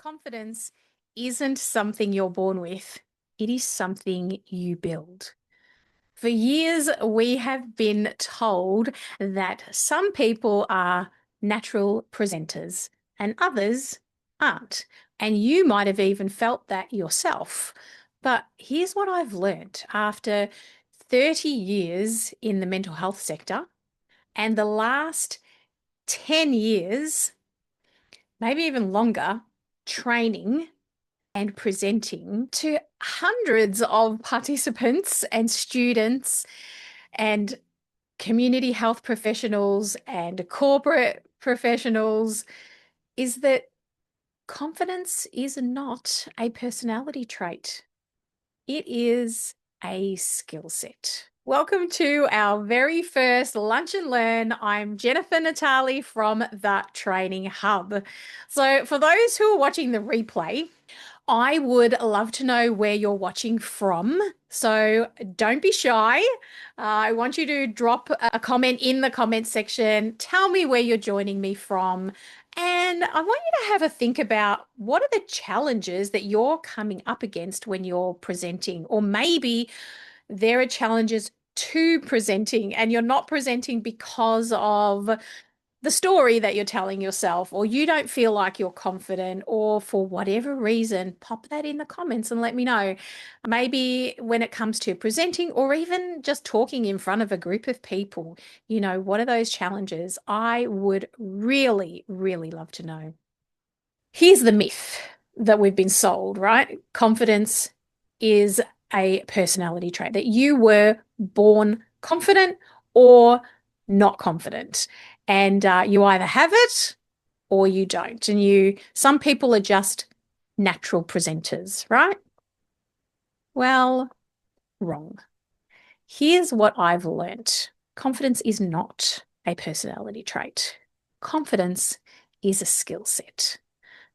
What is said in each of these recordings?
Confidence isn't something you're born with, it is something you build. For years, we have been told that some people are natural presenters and others aren't. And you might have even felt that yourself. But here's what I've learned after 30 years in the mental health sector and the last 10 years, maybe even longer, training and presenting to hundreds of participants and students and community health professionals and corporate professionals is that confidence is not a personality trait. It is a skill set. Welcome to our very first Lunch and Learn. I'm Jennifer Natali from the Training Hub. So for those who are watching the replay, I would love to know where you're watching from. So don't be shy. I want you to drop a comment in the comment section. Tell me where you're joining me from. And I want you to have a think about what are the challenges that you're coming up against when you're presenting, or maybe there are challenges to presenting and you're not presenting because of the story that you're telling yourself, or you don't feel like you're confident, or for whatever reason, pop that in the comments and let me know. Maybe when it comes to presenting or even just talking in front of a group of people, what are those challenges? I would really, really love to know. Here's the myth that we've been sold, right? Confidence is a personality trait, that you were born confident or not confident. And you either have it or you don't. And some people are just natural presenters, right? Well, wrong. Here's what I've learnt. Confidence is not a personality trait. Confidence is a skill set.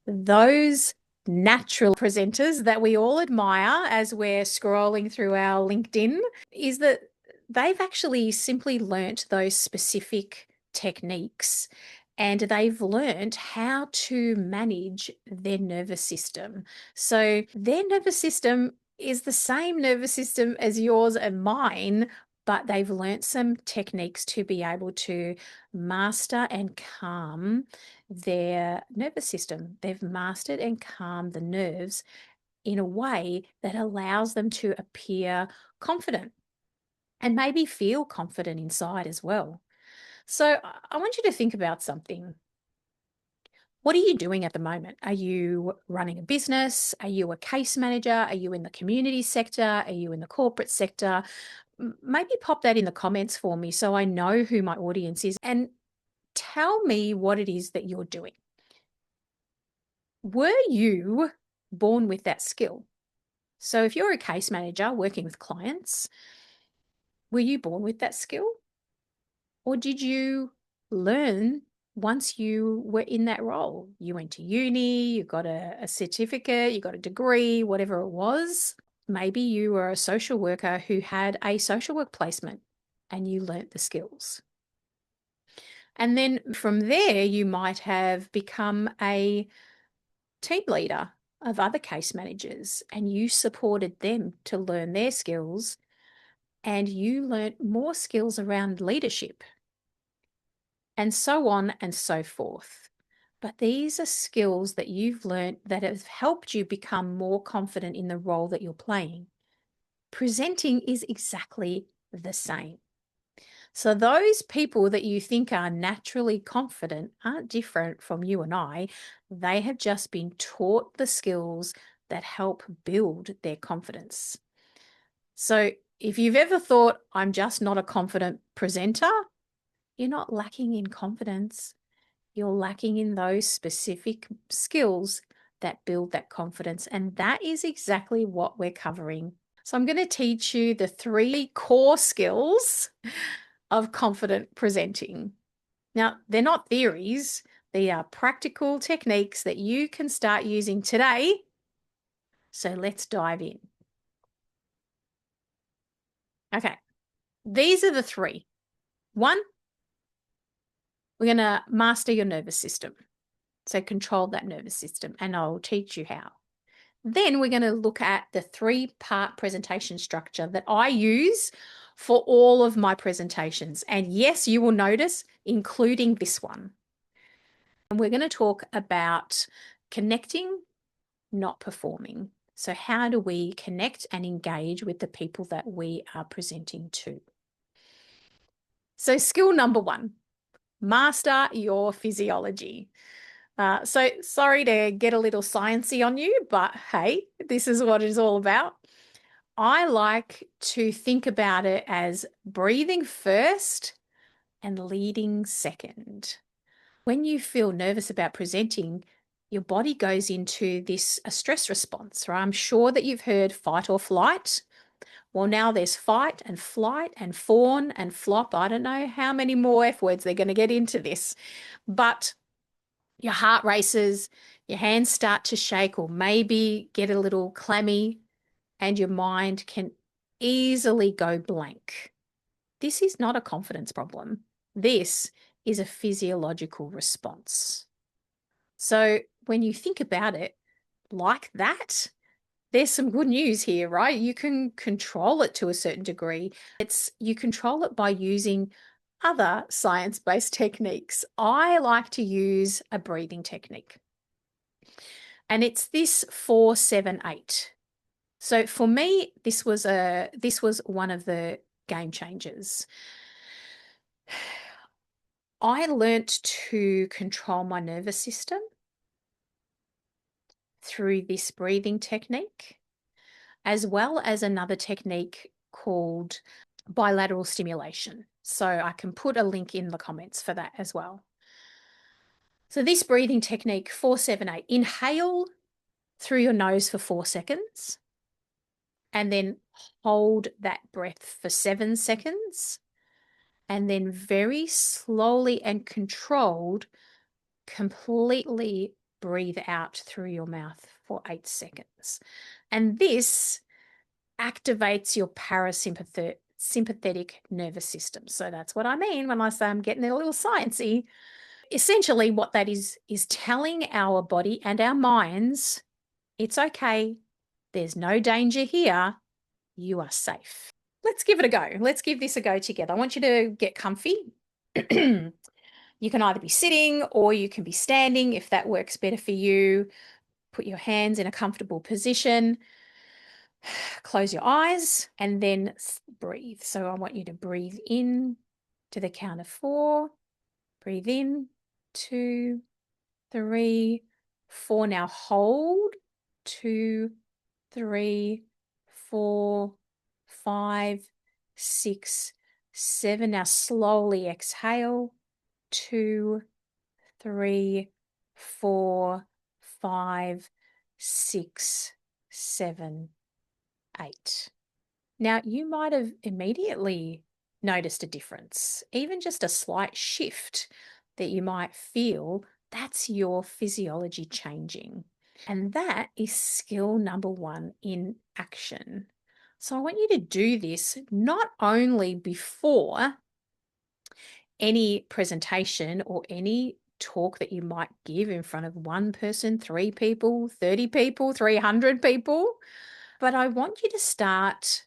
Those natural presenters that we all admire as we're scrolling through our LinkedIn is that they've actually simply learnt those specific techniques and they've learnt how to manage their nervous system. So their nervous system is the same nervous system as yours and mine, but they've learnt some techniques to be able to master and calm their nervous system. They've mastered and calmed the nerves in a way that allows them to appear confident and maybe feel confident inside as well. So I want you to think about something. What are you doing at the moment? Are you running a business? Are you a case manager? Are you in the community sector? Are you in the corporate sector? Maybe pop that in the comments for me so I know who my audience is, and tell me what it is that you're doing. Were you born with that skill? So if you're a case manager working with clients, were you born with that skill? Or did you learn once you were in that role? You went to uni, you got a certificate, you got a degree, whatever it was. Maybe you were a social worker who had a social work placement and you learnt the skills. And then from there, you might have become a team leader of other case managers and you supported them to learn their skills and you learnt more skills around leadership and so on and so forth. But these are skills that you've learnt that have helped you become more confident in the role that you're playing. Presenting is exactly the same. So those people that you think are naturally confident aren't different from you and I. They have just been taught the skills that help build their confidence. So if you've ever thought, I'm just not a confident presenter, you're not lacking in confidence. You're lacking in those specific skills that build that confidence. And that is exactly what we're covering. So I'm going to teach you the 3 core skills of confident presenting. Now, they're not theories. They are practical techniques that you can start using today. So let's dive in. Okay, these are the 3. 1, we're going to master your nervous system. So control that nervous system, and I'll teach you how. Then we're going to look at the 3-part presentation structure that I use for all of my presentations. And yes, you will notice, including this one. And we're going to talk about connecting, not performing. So how do we connect and engage with the people that we are presenting to? So skill number 1, master your physiology. So sorry to get a little sciencey on you, but hey, this is what it's all about. I like to think about it as breathing first and leading second. When you feel nervous about presenting, your body goes into a stress response, right? I'm sure that you've heard fight or flight. Well, now there's fight and flight and fawn and flop. I don't know how many more F words they're going to get into this, but your heart races, your hands start to shake or maybe get a little clammy, and your mind can easily go blank. This is not a confidence problem. This is a physiological response. So when you think about it like that, there's some good news here, right? You can control it to a certain degree. You control it by using other science-based techniques. I like to use a breathing technique. And it's this 4-7-8. So for me, this was one of the game changers. I learnt to control my nervous system through this breathing technique, as well as another technique called bilateral stimulation. So I can put a link in the comments for that as well. So this breathing technique, 4-7-8, inhale through your nose for 4 seconds, and then hold that breath for 7 seconds, and then very slowly and controlled, completely breathe out through your mouth for 8 seconds. And this activates your parasympathetic nervous system. So that's what I mean when I say I'm getting a little sciencey. Essentially, what that is telling our body and our minds, it's okay, there's no danger here, you are safe. Let's give it a go. Let's give this a go together. I want you to get comfy. You can either be sitting or you can be standing if that works better for you. Put your hands in a comfortable position. Close your eyes and then breathe. So I want you to breathe in to the count of 4. Breathe in, 2, 3, 4. Now hold, 2, 3, 4, 5, 6, 7. Now slowly exhale, 2, 3, 4, 5, 6, 7, 8. Now, you might have immediately noticed a difference, even just a slight shift that you might feel. That's your physiology changing. And that is skill number 1 in action. So I want you to do this not only before any presentation or any talk that you might give in front of 1 person, 3 people, 30 people, 300 people, but I want you to start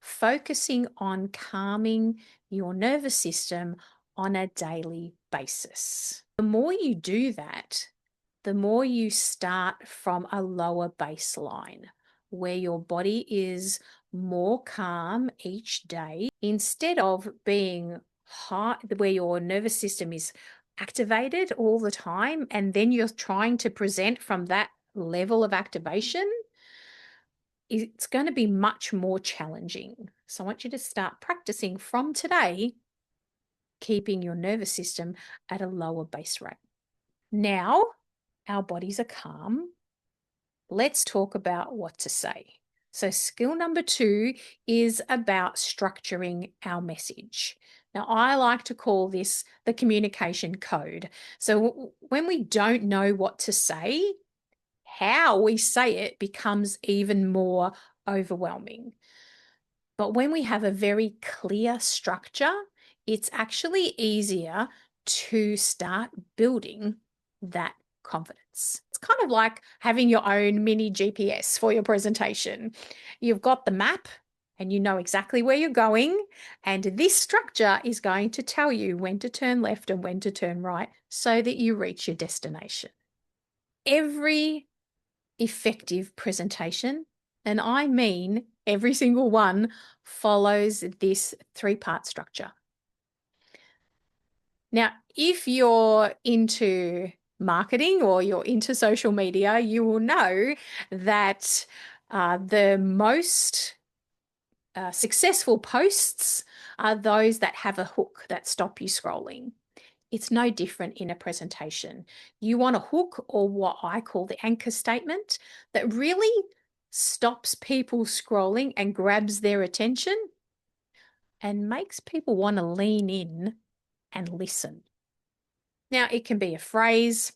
focusing on calming your nervous system on a daily basis. The more you do that, the more you start from a lower baseline where your body is more calm each day instead of being high, where your nervous system is activated all the time, and then you're trying to present from that level of activation. It's going to be much more challenging. So I want you to start practicing from today, keeping your nervous system at a lower base rate. Now, our bodies are calm. Let's talk about what to say. So skill number 2 is about structuring our message. Now, I like to call this the communication code. So when we don't know what to say, how we say it becomes even more overwhelming. But when we have a very clear structure, it's actually easier to start building that confidence. It's kind of like having your own mini GPS for your presentation. You've got the map and you know exactly where you're going, and this structure is going to tell you when to turn left and when to turn right so that you reach your destination. Every effective presentation, and I mean every single one, follows this three-part structure. Now, if you're into marketing or you're into social media, you will know that the most successful posts are those that have a hook that stop you scrolling. It's no different in a presentation. You want a hook, or what I call the anchor statement, that really stops people scrolling and grabs their attention and makes people want to lean in and listen. Now, it can be a phrase.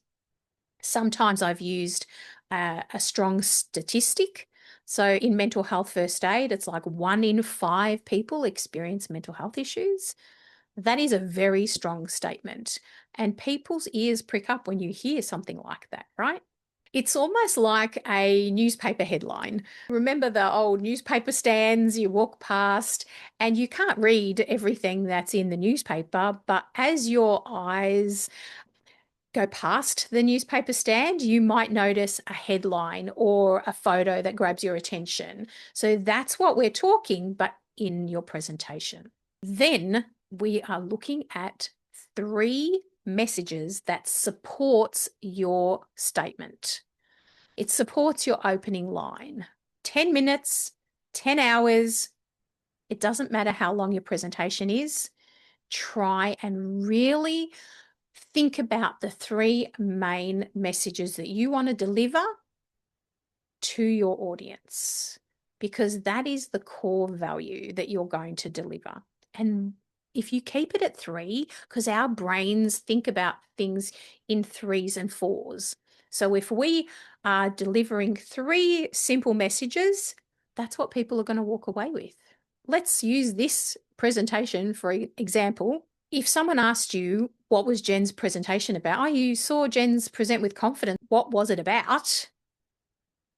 Sometimes I've used a strong statistic. So in mental health first aid, it's like 1 in 5 people experience mental health issues. That is a very strong statement. And people's ears prick up when you hear something like that, right? It's almost like a newspaper headline. Remember the old newspaper stands you walk past, and you can't read everything that's in the newspaper, but as your eyes go past the newspaper stand, you might notice a headline or a photo that grabs your attention. So that's what we're talking, but in your presentation. Then we are looking at 3 messages that supports your statement. It supports your opening line. 10 minutes, 10 hours, it doesn't matter how long your presentation is. Try and really think about the 3 main messages that you want to deliver to your audience, because that is the core value that you're going to deliver. And if you keep it at 3, because our brains think about things in 3s and 4s. So if we are delivering 3 simple messages, that's what people are going to walk away with. Let's use this presentation for example. If someone asked you, what was Jen's presentation about? Oh, you saw Jen's present with confidence. What was it about?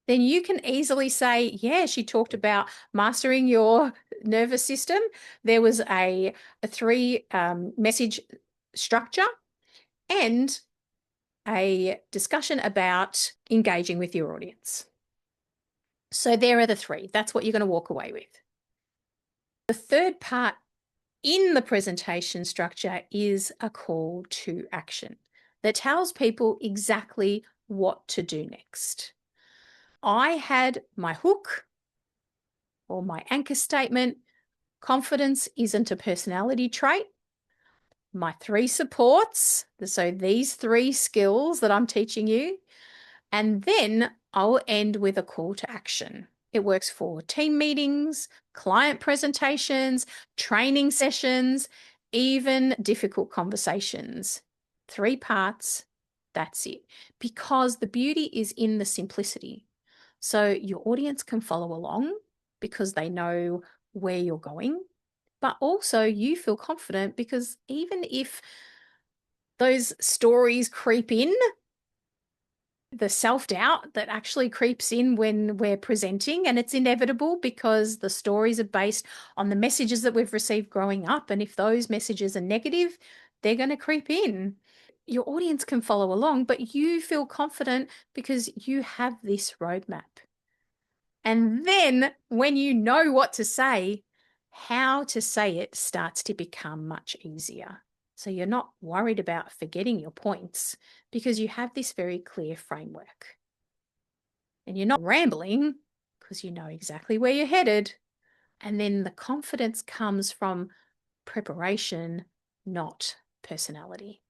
Then you can easily say, yeah, she talked about mastering your nervous system. There was a 3 message structure and a discussion about engaging with your audience. So there are the 3. That's what you're going to walk away with. The third part in the presentation structure is a call to action that tells people exactly what to do next. I had my hook or my anchor statement. Confidence isn't a personality trait. My 3 supports, so these 3 skills that I'm teaching you, and then I'll end with a call to action. It works for team meetings, client presentations, training sessions, even difficult conversations. 3 parts, that's it. Because the beauty is in the simplicity. So your audience can follow along because they know where you're going, but also you feel confident because even if those stories creep in, the self-doubt that actually creeps in when we're presenting, and it's inevitable because the stories are based on the messages that we've received growing up, and if those messages are negative, they're going to creep in. Your audience can follow along, but you feel confident because you have this roadmap. And then when you know what to say, how to say it starts to become much easier. So you're not worried about forgetting your points because you have this very clear framework. And you're not rambling because you know exactly where you're headed. And then the confidence comes from preparation, not personality.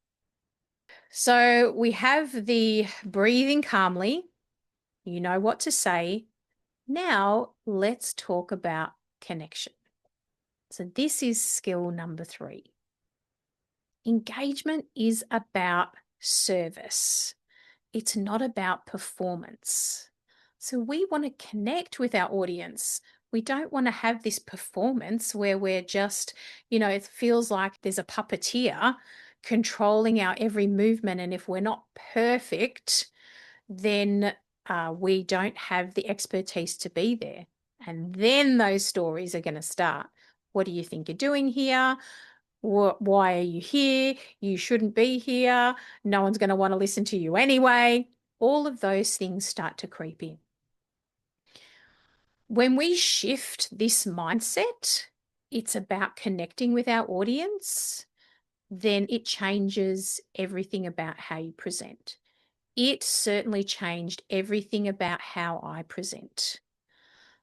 So we have the breathing calmly. You know what to say. Now let's talk about connection. So this is skill number 3. Engagement is about service. It's not about performance. So we want to connect with our audience. We don't want to have this performance where we're just, it feels like there's a puppeteer controlling our every movement. And if we're not perfect, then we don't have the expertise to be there. And then those stories are going to start. What do you think you're doing here? Why are you here? You shouldn't be here. No one's going to want to listen to you anyway. All of those things start to creep in. When we shift this mindset, it's about connecting with our audience, then it changes everything about how you present. It certainly changed everything about how I present.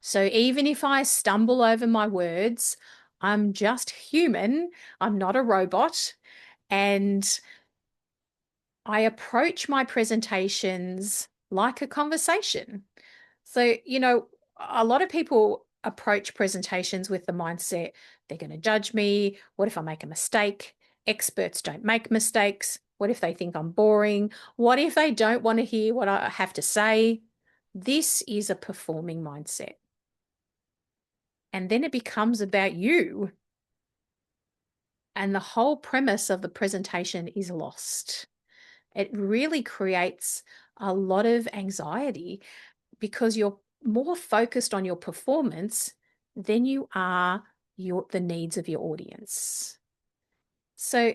So even if I stumble over my words, I'm just human. I'm not a robot. And I approach my presentations like a conversation. So, a lot of people approach presentations with the mindset they're going to judge me. What if I make a mistake? Experts don't make mistakes. What if they think I'm boring? What if they don't want to hear what I have to say? This is a performing mindset. And then it becomes about you. And the whole premise of the presentation is lost. It really creates a lot of anxiety because you're more focused on your performance than you are the needs of your audience. So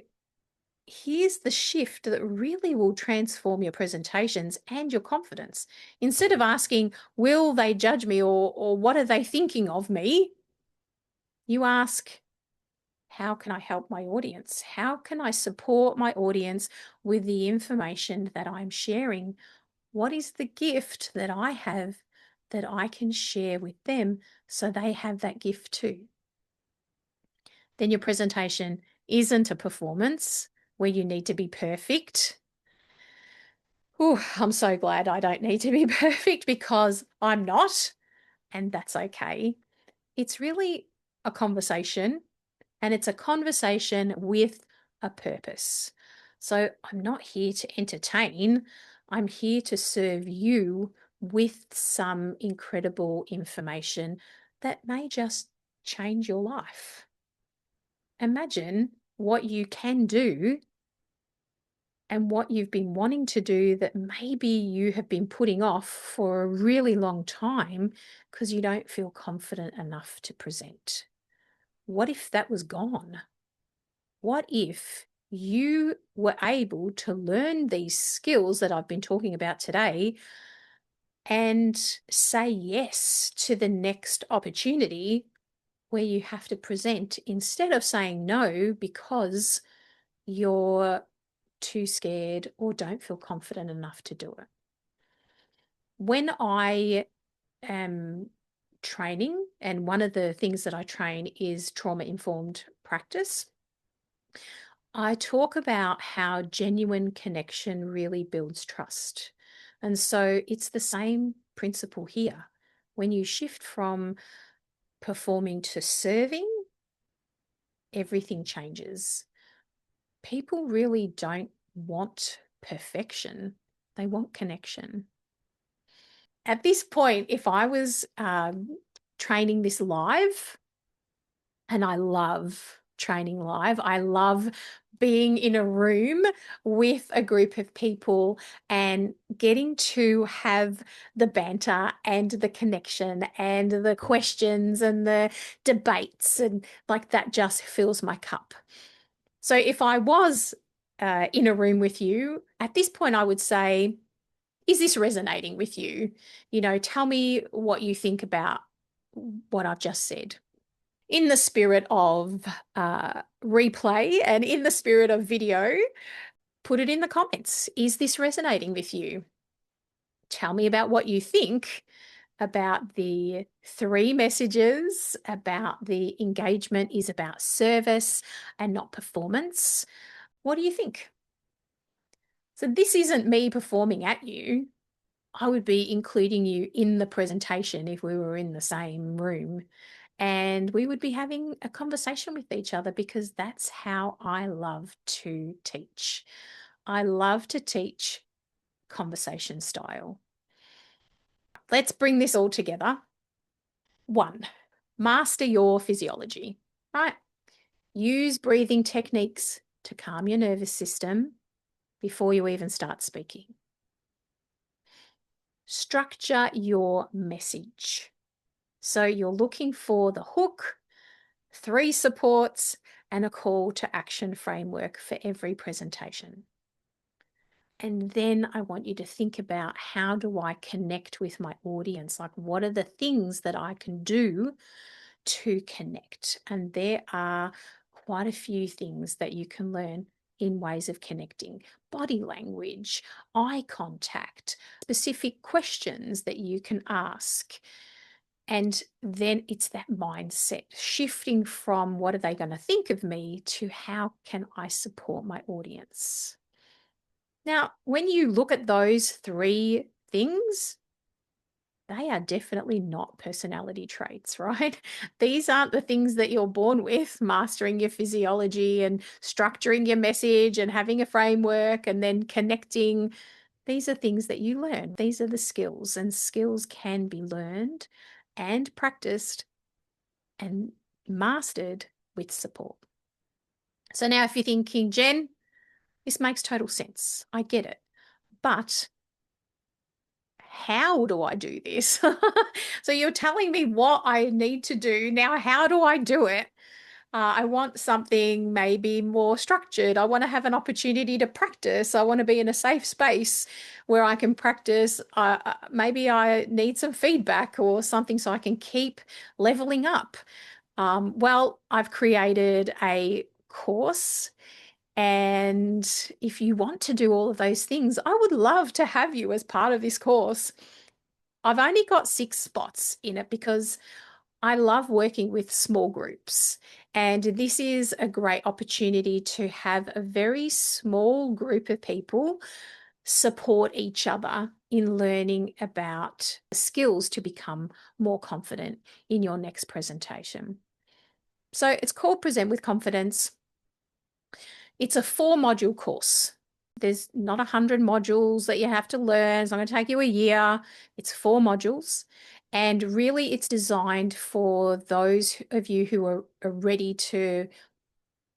here's the shift that really will transform your presentations and your confidence. Instead of asking, will they judge me, or what are they thinking of me? You ask, how can I help my audience? How can I support my audience with the information that I'm sharing? What is the gift that I have that I can share with them so they have that gift too? Then your presentation isn't a performance where you need to be perfect. Oh, I'm so glad I don't need to be perfect because I'm not, and that's okay. It's really a conversation, and it's a conversation with a purpose. So I'm not here to entertain. I'm here to serve you with some incredible information that may just change your life. Imagine what you can do and what you've been wanting to do that maybe you have been putting off for a really long time because you don't feel confident enough to present. What if that was gone? What if you were able to learn these skills that I've been talking about today and say yes to the next opportunity where you have to present instead of saying no because you're too scared or don't feel confident enough to do it? When I am training, and one of the things that I train is trauma-informed practice, I talk about how genuine connection really builds trust. And so it's the same principle here. When you shift from performing to serving, everything changes. People really don't want perfection, they want connection. At this point, if I was training this live, and I love training live, I love being in a room with a group of people and getting to have the banter and the connection and the questions and the debates, and like that just fills my cup. So if I was in a room with you, at this point, I would say, is this resonating with you? Tell me what you think about what I've just said. In the spirit of replay and in the spirit of video, put it in the comments. Is this resonating with you? Tell me about what you think about the 3 messages, about the engagement is about service and not performance. What do you think? So this isn't me performing at you. I would be including you in the presentation if we were in the same room, and we would be having a conversation with each other because that's how I love to teach. I love to teach conversation style. Let's bring this all together. 1, master your physiology, right? Use breathing techniques to calm your nervous system before you even start speaking. Structure your message. So you're looking for the hook, 3 supports, and a call to action framework for every presentation. And then I want you to think about, how do I connect with my audience? Like, what are the things that I can do to connect? And there are quite a few things that you can learn in ways of connecting: body language, eye contact, specific questions that you can ask. And then it's that mindset, shifting from what are they going to think of me to how can I support my audience? Now, when you look at those 3 things, they are definitely not personality traits, right? These aren't the things that you're born with: mastering your physiology and structuring your message and having a framework and then connecting. These are things that you learn. These are the skills, and skills can be learned and practiced and mastered with support. So now if you're thinking, Jen, this makes total sense, I get it, but how do I do this? So you're telling me what I need to do. Now, how do I do it? I want something maybe more structured. I want to have an opportunity to practice. I want to be in a safe space where I can practice. Maybe I need some feedback or something so I can keep leveling up. Well, I've created a course, and if you want to do all of those things, I would love to have you as part of this course. I've only got 6 spots in it because I love working with small groups. And this is a great opportunity to have a very small group of people support each other in learning about skills to become more confident in your next presentation. So it's called Present with Confidence. It's a 4-module course. There's not 100 modules that you have to learn. It's not going to take you a year. It's 4 modules. And really, it's designed for those of you who are ready to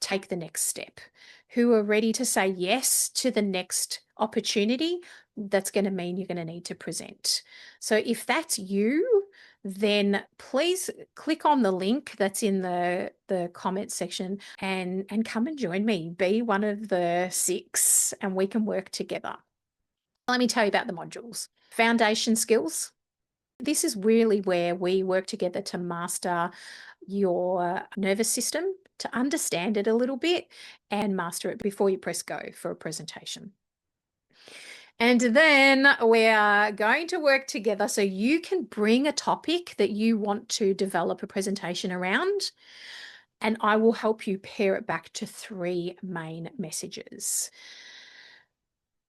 take the next step, who are ready to say yes to the next opportunity that's going to mean you're going to need to present. So if that's you, then please click on the link that's in the comment section and come and join me. Be one of the 6 and we can work together. Let me tell you about the modules. Foundation skills. This is really where we work together to master your nervous system, to understand it a little bit and master it before you press go for a presentation. And then we are going to work together so you can bring a topic that you want to develop a presentation around, and I will help you pair it back to 3 main messages.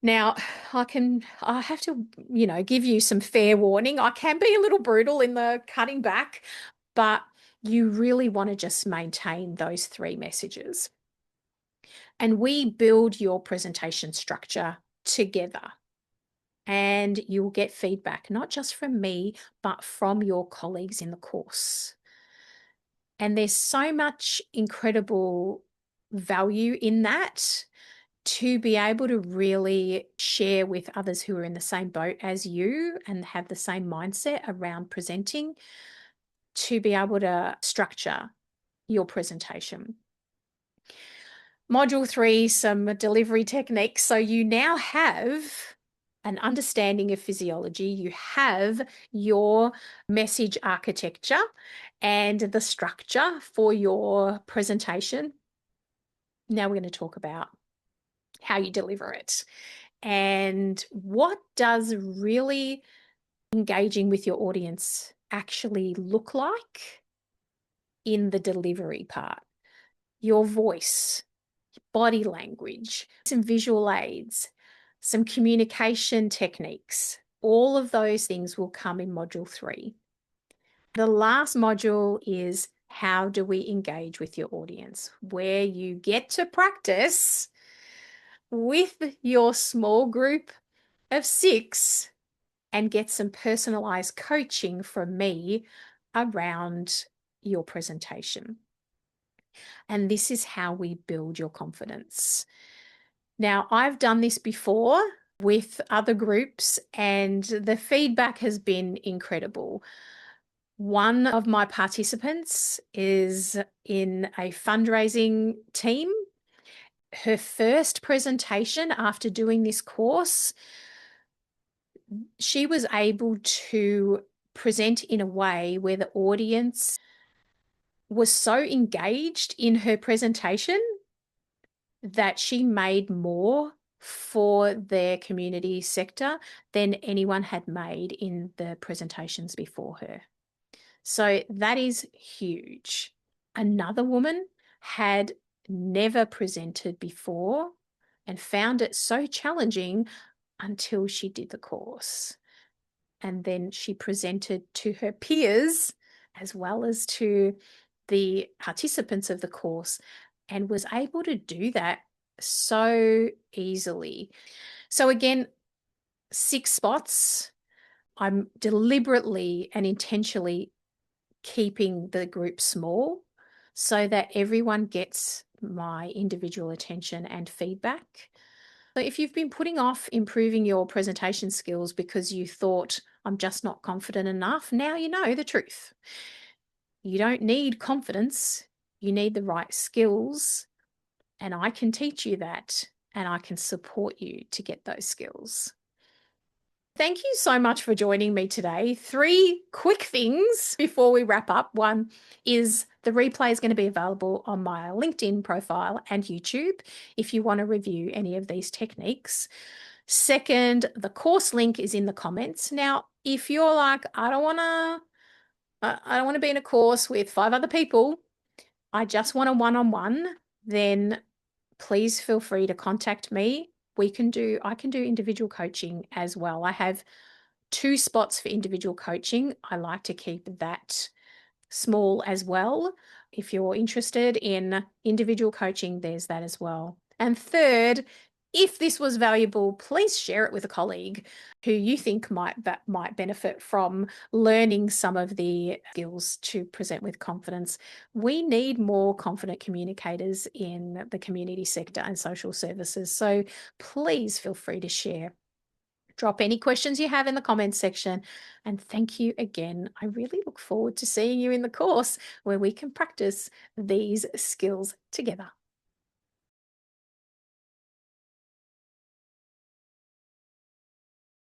Now, I have to, give you some fair warning. I can be a little brutal in the cutting back, but you really want to just maintain those 3 messages. And we build your presentation structure together. And you'll get feedback, not just from me, but from your colleagues in the course. And there's so much incredible value in that, to be able to really share with others who are in the same boat as you and have the same mindset around presenting, to be able to structure your presentation. Module 3, some delivery techniques. So you now have an understanding of physiology. You have your message architecture and the structure for your presentation. Now we're going to talk about how you deliver it and what does really engaging with your audience actually look like in the delivery part. Your voice, body language, some visual aids, some communication techniques. All of those things will come in module 3. The last module is how do we engage with your audience, where you get to practice with your small group of 6 and get some personalized coaching from me around your presentation. And this is how we build your confidence. Now, I've done this before with other groups, and the feedback has been incredible. One of my participants is in a fundraising team. Her first presentation after doing this course, she was able to present in a way where the audience was so engaged in her presentation that she made more for their community sector than anyone had made in the presentations before her. So that is huge. Another woman had never presented before and found it so challenging until she did the course. And then she presented to her peers as well as to the participants of the course and was able to do that so easily. So again, 6 spots. I'm deliberately and intentionally keeping the group small so that everyone gets my individual attention and feedback. So if you've been putting off improving your presentation skills because you thought, I'm just not confident enough, now you know the truth. You don't need confidence, you need the right skills, and I can teach you that, and I can support you to get those skills. Thank you so much for joining me today. 3 quick things before we wrap up. One is the replay is going to be available on my LinkedIn profile and YouTube if you want to review any of these techniques. Second, the course link is in the comments. Now, if you're like, I don't want to be in a course with 5 other people, I just want a one-on-one, then please feel free to contact me. I can do individual coaching as well. I have 2 spots for individual coaching. I like to keep that small as well. If you're interested in individual coaching, there's that as well. And third, if this was valuable, please share it with a colleague who you think might benefit from learning some of the skills to present with confidence. We need more confident communicators in the community sector and social services. So please feel free to share. Drop any questions you have in the comments section. And thank you again. I really look forward to seeing you in the course where we can practice these skills together.